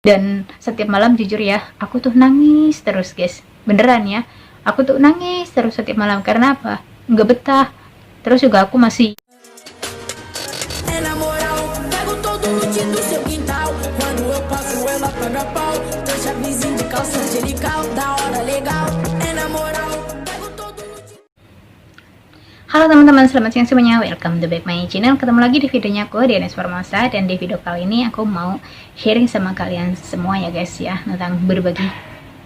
Dan setiap malam jujur ya, aku tuh nangis terus guys, beneran ya, aku tuh nangis terus setiap malam. Karena apa? Nggak betah. Terus juga aku masih Halo teman-teman, selamat siang semuanya. Welcome to back my channel. Ketemu lagi di videonya aku, Dianes Formasa. Dan di video kali ini aku mau sharing sama kalian semua ya guys ya, tentang berbagi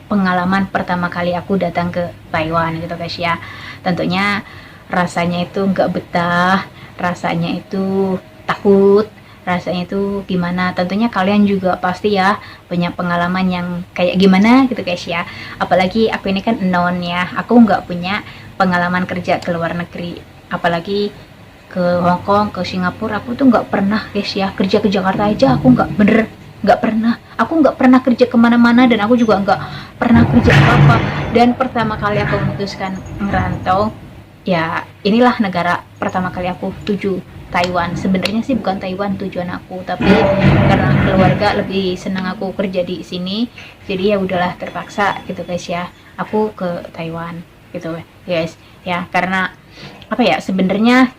pengalaman pertama kali aku datang ke Taiwan gitu guys ya. Tentunya rasanya itu nggak betah, rasanya itu takut, rasanya itu gimana. Tentunya kalian juga pasti ya punya pengalaman yang kayak gimana gitu guys ya. Apalagi aku ini kan non ya, aku nggak punya pengalaman kerja ke luar negeri, apalagi ke Hong Kong, ke Singapura. Aku tuh nggak pernah guys ya, kerja ke Jakarta aja aku nggak pernah, aku nggak pernah kerja kemana-mana, dan aku juga nggak pernah kerja apa-apa. Dan pertama kali aku memutuskan ngerantau, ya inilah negara pertama kali aku tuju, Taiwan. Sebenarnya sih bukan Taiwan tujuan aku, tapi karena keluarga lebih senang aku kerja di sini, jadi ya udahlah terpaksa gitu guys ya, aku ke Taiwan gitu guys ya. Karena apa ya, sebenarnya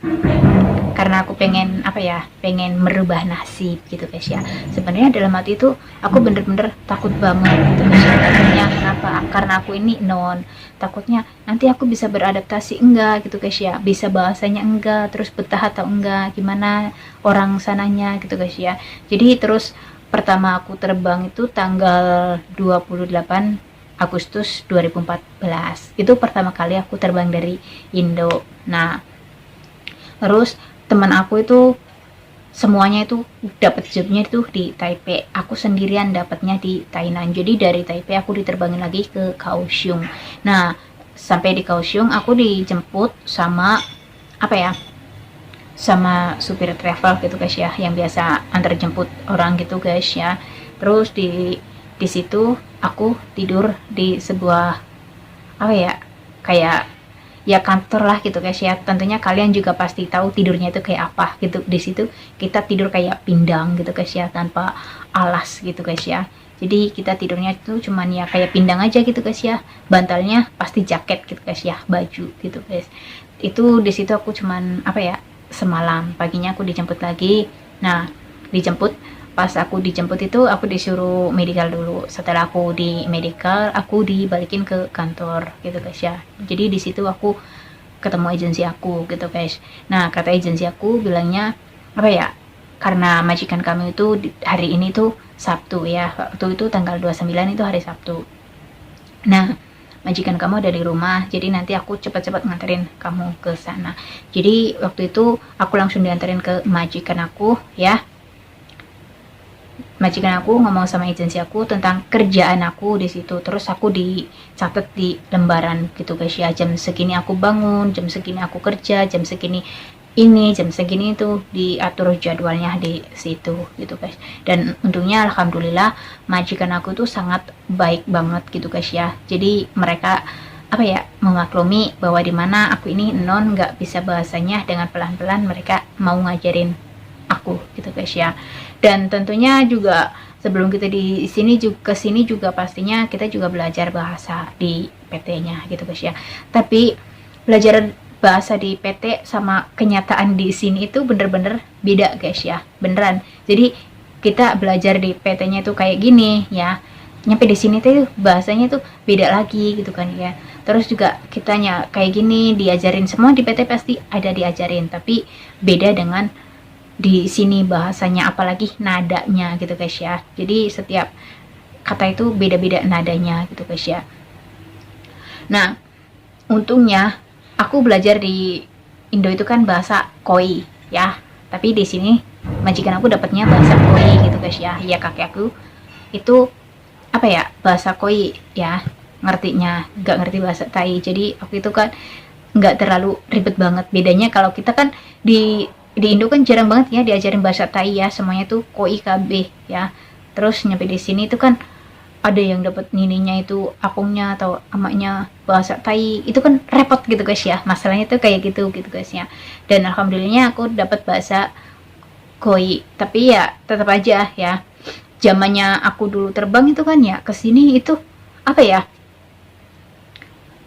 karena aku pengen apa ya, pengen merubah nasib gitu guys ya. Sebenarnya dalam hati itu aku bener-bener takut banget gitu guys ya. Takutnya kenapa? Karena aku ini non, takutnya nanti aku bisa beradaptasi enggak gitu guys ya, bisa bahasanya enggak, terus betah atau enggak, gimana orang sananya gitu guys ya. Jadi terus pertama aku terbang itu tanggal 28 Agustus 2014. Itu pertama kali aku terbang dari Indo. Nah, terus teman aku itu semuanya itu dapat jobnya itu di Taipei. Aku sendirian dapatnya di Tainan. Jadi dari Taipei aku diterbangin lagi ke Kaohsiung. Nah, sampai di Kaohsiung aku dijemput sama apa ya? Sama supir travel gitu guys ya, yang biasa antar jemput orang gitu guys ya. Terus di situ aku tidur di sebuah apa ya, kayak ya kantor lah gitu guys ya. Tentunya kalian juga pasti tahu tidurnya itu kayak apa gitu. Di situ kita tidur kayak pindang gitu guys ya, tanpa alas gitu guys ya. Jadi kita tidurnya itu cuman ya kayak pindang aja gitu guys ya. Bantalnya pasti jaket gitu guys ya, baju gitu guys. Itu di situ aku cuman apa ya, semalam. Paginya aku dijemput lagi. Nah, pas aku dijemput itu aku disuruh medical dulu. Setelah aku di medical, aku dibalikin ke kantor gitu guys ya. Jadi di situ aku ketemu agensi aku gitu guys. Nah, kata agensi aku bilangnya apa ya, karena majikan kami itu hari ini tuh Sabtu ya, waktu itu tanggal 29 itu hari Sabtu. Nah, majikan kamu ada di rumah, jadi nanti aku cepat-cepat nganterin kamu ke sana. Jadi waktu itu aku langsung dianterin ke majikan aku ya. Majikan aku ngomong sama agensi aku tentang kerjaan aku di situ. Terus aku dicatat di lembaran gitu guys ya, jam segini aku bangun, jam segini aku kerja, jam segini ini, jam segini itu diatur jadwalnya di situ gitu guys. Dan untungnya alhamdulillah majikan aku tuh sangat baik banget gitu guys ya. Jadi mereka apa ya, memaklumi bahwa dimana aku ini non nggak bisa bahasanya, dengan pelan-pelan mereka mau ngajarin aku gitu guys ya. Dan tentunya juga sebelum kita di sini juga kesini juga pastinya kita juga belajar bahasa di PT-nya gitu guys ya. Tapi belajar bahasa di PT sama kenyataan di sini itu bener-bener beda guys ya, beneran. Jadi kita belajar di PT-nya itu kayak gini ya, nyampe di sini tuh bahasanya tuh beda lagi gitu kan ya. Terus juga kitanya kayak gini diajarin, semua di PT pasti ada diajarin, tapi beda dengan di sini bahasanya, apalagi nadanya gitu guys ya. Jadi setiap kata itu beda-beda nadanya gitu guys ya. Nah, untungnya aku belajar di Indo itu kan bahasa Koi ya, tapi di sini majikan aku dapatnya bahasa Koi gitu guys ya. Ya kakek aku itu apa ya, bahasa Koi ya, ngertinya nggak ngerti bahasa Thai. Jadi aku itu kan nggak terlalu ribet banget. Bedanya kalau kita kan di Indo kan jarang banget ya diajarin bahasa Thai ya, semuanya tuh Koi KB ya. Terus nyampe di sini tuh kan ada yang dapat nininya itu apungnya atau amaknya bahasa Thai, itu kan repot gitu guys ya. Masalahnya tuh kayak gitu gitu guys ya. Dan alhamdulillahnya aku dapat bahasa Koi, tapi ya tetap aja ya zamannya aku dulu terbang itu kan ya, ke sini itu apa ya,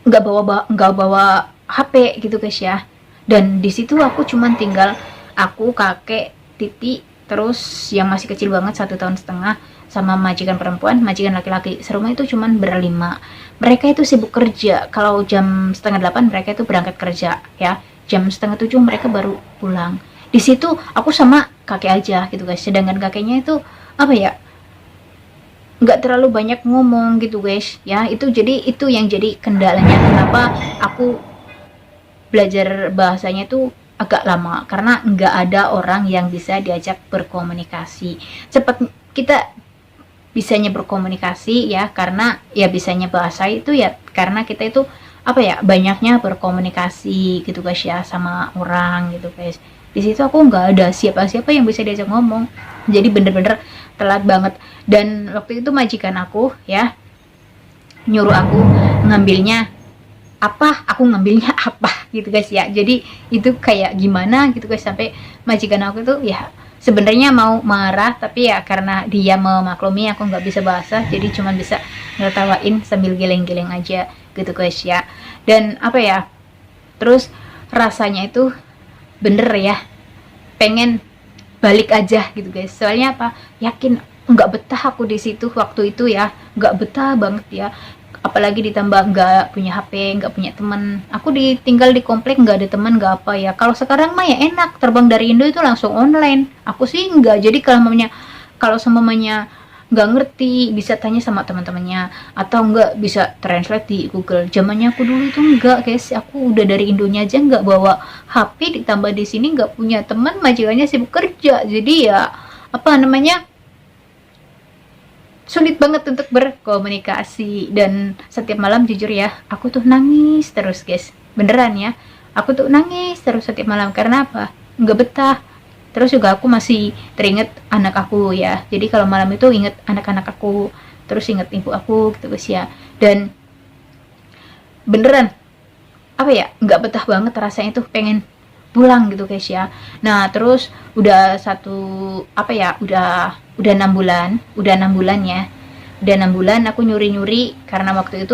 nggak bawa HP gitu guys ya. Dan di situ aku cuman tinggal aku, kakek, Titi, terus yang masih kecil banget 1,5 tahun, sama majikan perempuan, majikan laki-laki. Serumah itu cuman berlima. Mereka itu sibuk kerja. Kalau jam 7:30 mereka itu berangkat kerja ya. Jam 6:30 mereka baru pulang. Di situ aku sama kakek aja gitu guys. Sedangkan kakeknya itu apa ya, nggak terlalu banyak ngomong gitu guys ya. Itu jadi itu yang jadi kendalanya kenapa aku belajar bahasanya itu agak lama, karena nggak ada orang yang bisa diajak berkomunikasi. Cepat kita bisanya berkomunikasi ya, karena ya bisanya bahasa itu ya karena kita itu apa ya, banyaknya berkomunikasi gitu guys ya sama orang gitu guys. Di situ aku nggak ada siapa-siapa yang bisa diajak ngomong, jadi bener-bener telat banget. Dan waktu itu majikan aku ya nyuruh aku ngambilnya apa, aku ngambilnya apa gitu guys ya. Jadi itu kayak gimana gitu guys, sampai majikan aku tuh ya sebenarnya mau marah, tapi ya karena dia memaklumi aku nggak bisa bahasa, jadi cuma bisa ngetawain sambil geleng-geleng aja gitu guys ya. Dan apa ya, terus rasanya itu bener ya, pengen balik aja gitu guys. Soalnya apa, yakin nggak betah aku di situ waktu itu ya, nggak betah banget ya. Apalagi ditambah nggak punya HP, nggak punya teman. Aku ditinggal di komplek, nggak ada teman, nggak apa ya. Kalau sekarang mah ya enak, terbang dari Indo itu langsung online. Aku sih nggak. Jadi kalau mamanya nggak ngerti bisa tanya sama teman-temannya, atau nggak bisa translate di Google. Zamannya aku dulu itu nggak guys. Aku udah dari Indonya aja nggak bawa HP, ditambah di sini nggak punya teman, majikannya sibuk kerja. Jadi ya apa namanya, sulit banget untuk berkomunikasi. Dan setiap malam jujur ya, aku tuh nangis terus guys, beneran ya, aku tuh nangis terus setiap malam. Karena apa, nggak betah. Terus juga aku masih teringat anak aku ya, jadi kalau malam itu inget anak-anak aku, terus inget ibu aku gitu guys ya. Dan beneran apa ya, nggak betah banget rasanya tuh, pengen pulang gitu guys ya. Nah terus udah satu apa ya, udah 6 bulan, ya, udah 6 bulan aku nyuri karena waktu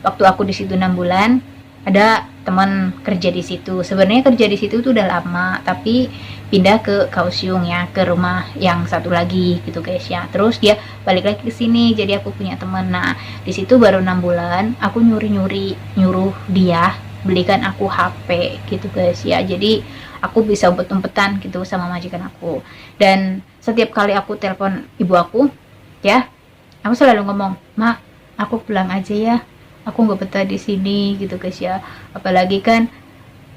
aku di situ 6 bulan ada teman kerja di situ. Sebenarnya kerja di situ tuh udah lama, tapi pindah ke Kaohsiung ya, ke rumah yang satu lagi gitu guys ya. Terus dia balik lagi ke sini, jadi aku punya teman. Nah di situ baru 6 bulan aku nyuruh dia belikan aku HP gitu guys ya. Jadi aku bisa umpet-umpetan gitu sama majikan aku. Dan setiap kali aku telepon ibu aku ya, aku selalu ngomong, "Mak, aku pulang aja ya, aku nggak betah di sini," gitu guys ya. Apalagi kan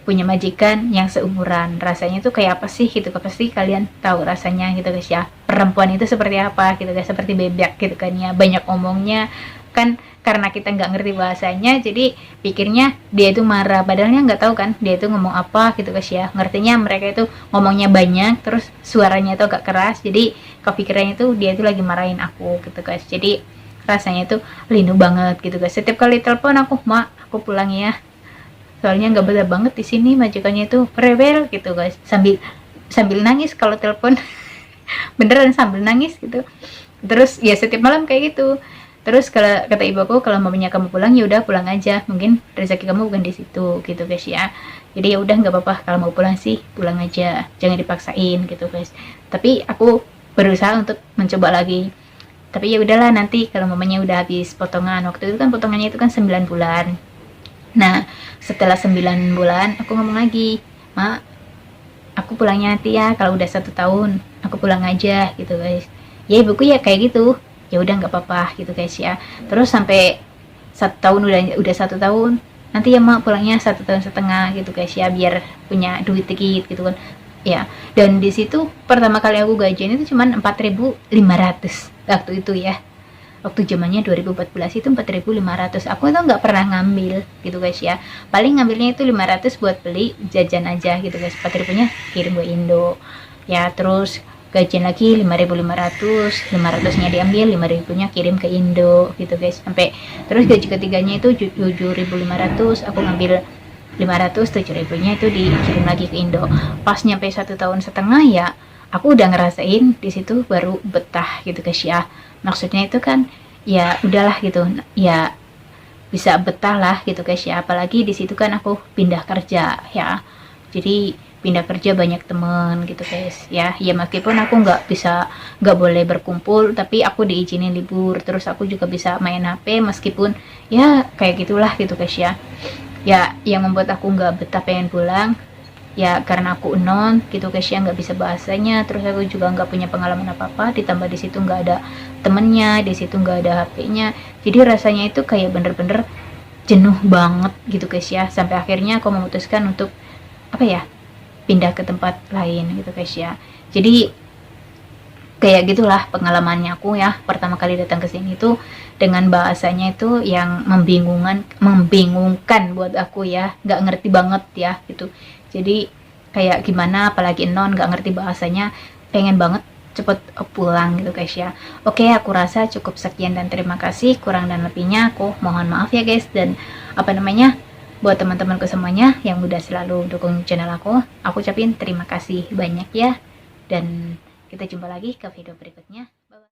punya majikan yang seumuran, rasanya tuh kayak apa sih gitu. Pasti kalian tahu rasanya gitu guys ya, perempuan itu seperti apa gitu guys, seperti bebek gitu kan ya, banyak omongnya kan. Karena kita nggak ngerti bahasanya, jadi pikirnya dia itu marah, padahalnya nggak tahu kan dia itu ngomong apa gitu guys ya. Ngertinya mereka itu ngomongnya banyak, terus suaranya itu agak keras, jadi kepikirannya itu dia itu lagi marahin aku gitu guys. Jadi rasanya itu linu banget gitu guys. Setiap kali telepon aku, "Mak, aku pulang ya, soalnya nggak betah banget di sini, majikannya itu rewel," gitu guys, sambil nangis kalau telepon. Beneran sambil nangis gitu. Terus ya setiap malam kayak gitu. Terus kalau kata ibu aku, kalau mamanya kamu pulang ya udah pulang aja, mungkin rezeki kamu bukan di situ gitu guys ya. Jadi ya udah nggak apa-apa, kalau mau pulang sih pulang aja, jangan dipaksain gitu guys. Tapi aku berusaha untuk mencoba lagi. Tapi ya udahlah, nanti kalau mamanya udah habis potongan. Waktu itu kan potongannya itu kan 9 bulan. Nah setelah 9 bulan aku ngomong lagi, "Mak, aku pulangnya nanti ya, kalau udah 1 tahun aku pulang aja," gitu guys. Ya ibuku ya kayak gitu, ya udah nggak apa-apa gitu guys ya. Terus sampai 1 tahun, udah 1 tahun, nanti ya mak pulangnya 1,5 tahun gitu guys ya, biar punya duit dikit gitu kan ya. Dan di situ pertama kali aku gajian itu cuman 4.500 waktu itu ya. Waktu zamannya 2014 itu 4.500. Aku itu nggak pernah ngambil gitu guys ya, paling ngambilnya itu 500 buat beli jajan aja gitu guys. 4.000-nya kirim ke Indo ya. Terus gajian lagi 5.500, 500-nya diambil, 5.000-nya kirim ke Indo gitu guys. Sampai terus gaji ketiganya itu 7.500, aku ngambil 500, 7.000-nya itu dikirim lagi ke Indo. Pas nyampe 1,5 tahun ya, aku udah ngerasain di situ baru betah gitu guys ya. Maksudnya itu kan ya udahlah gitu ya, bisa betah lah gitu guys ya. Apalagi di situ kan aku pindah kerja ya, jadi pindah kerja banyak temen gitu guys ya. Ya meskipun aku nggak boleh berkumpul, tapi aku diizinin libur, terus aku juga bisa main HP meskipun ya kayak gitulah gitu guys ya. Ya yang membuat aku nggak betah pengen pulang ya karena aku non gitu guys ya, nggak bisa bahasanya, terus aku juga nggak punya pengalaman apa apa, ditambah di situ nggak ada temennya, di situ nggak ada HP-nya, jadi rasanya itu kayak bener-bener jenuh banget gitu guys ya. Sampai akhirnya aku memutuskan untuk apa ya, pindah ke tempat lain gitu guys ya. Jadi kayak gitulah pengalamannya aku ya, pertama kali datang ke sini tuh dengan bahasanya itu yang membingungkan buat aku ya, nggak ngerti banget ya gitu. Jadi kayak gimana, apalagi non nggak ngerti bahasanya, pengen banget cepet pulang gitu guys ya. Oke, aku rasa cukup sekian dan terima kasih, kurang dan lebihnya aku mohon maaf ya guys. Dan apa namanya, buat teman-temanku semuanya yang udah selalu dukung channel aku ucapin terima kasih banyak ya. Dan kita jumpa lagi ke video berikutnya.